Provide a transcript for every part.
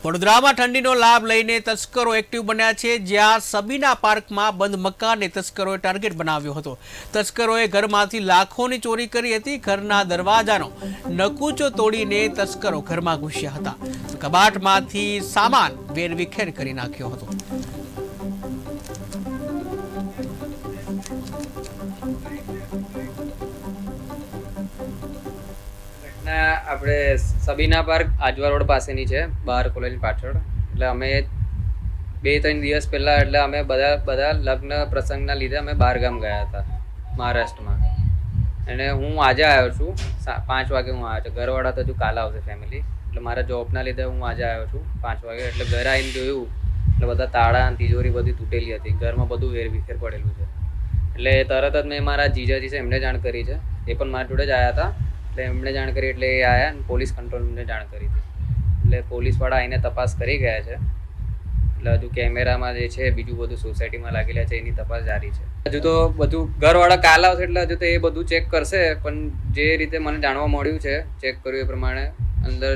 વડોદરામાં ઠંડીનો લાભ લઈને તસ્કરો એક્ટિવ બન્યા છે। જ્યાં સબીના પાર્કમાં બંધ મકાનને તસ્કરોએ ટાર્ગેટ બનાવ્યો હતો। તસ્કરોએ ઘરમાંથી લાખોની ચોરી કરી હતી। ઘરના દરવાજાનો નકૂચો તોડીને તસ્કરો ઘરમાં ઘૂસ્યા હતા। કબાટમાંથી સામાન વેરવિખેર કરી નાખ્યો હતો। આપણે સબીના પાર્ક આજવા રોડ પાસેની છે, બહાર કોલેજ પાછળ। એટલે અમે 2-3 દિવસ પહેલા એટલે અમે બધા લગ્ન પ્રસંગના લીધે અમે બહાર ગામ ગયા હતા મહારાષ્ટ્રમાં। અને હું આજે આવ્યો છું 5 વાગે હું આવ્યો છું। ઘરવાળા તો હજુ કાલે આવશે ફેમિલી, એટલે મારા જોબના લીધે હું આજે આવ્યો છું 5 વાગે। એટલે ઘરે આવીને જોયું એટલે બધા તાળા અને તિજોરી બધી તૂટેલી હતી। ઘરમાં બધું વેરવિખેર પડેલું છે। એટલે તરત જ મેં મારા જીજાજી છે એમને જાણ કરી છે, એ પણ મારા જોડે જ આવ્યા હતા। એટલે એમણે જાણ કરી એટલે એ આવ્યા અને પોલીસ કંટ્રોલને જાણ કરી હતી। એટલે પોલીસવાળા આવીને તપાસ કરી ગયા છે। એટલે હજુ કેમેરામાં જે છે બીજું બધું સોસાયટીમાં લાગેલા છે એની તપાસ જારી છે। હજુ તો બધું ઘરવાળા કાલ આવશે એટલે હજુ તો એ બધું ચેક કરશે। પણ જે રીતે મને જાણવા મળ્યું છે, ચેક કર્યું એ પ્રમાણે અંદર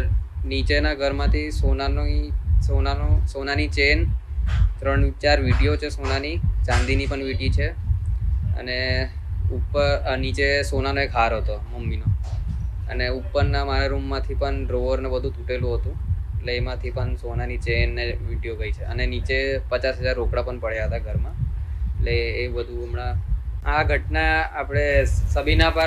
નીચેના ઘરમાંથી સોનાની ચેન, 3-4 વીંટીઓ છે સોનાની, ચાંદીની પણ વીંટી છે। અને ઉપર નીચે સોનાનો એક હાર હતો મમ્મીનો। અને ઉપરના મારા રૂમમાંથી પણ ડ્રોવર ને બધું તૂટેલું હતું। એટલે એમાંથી પણ સોનાની ચેન ને વીંટીઓ ગઈ છે। અને નીચે 50,000 રોકડા પણ પડ્યા હતા ઘરમાં। એટલે એ બધું હમણાં આ ઘટના આપણે સબીના પાર્ક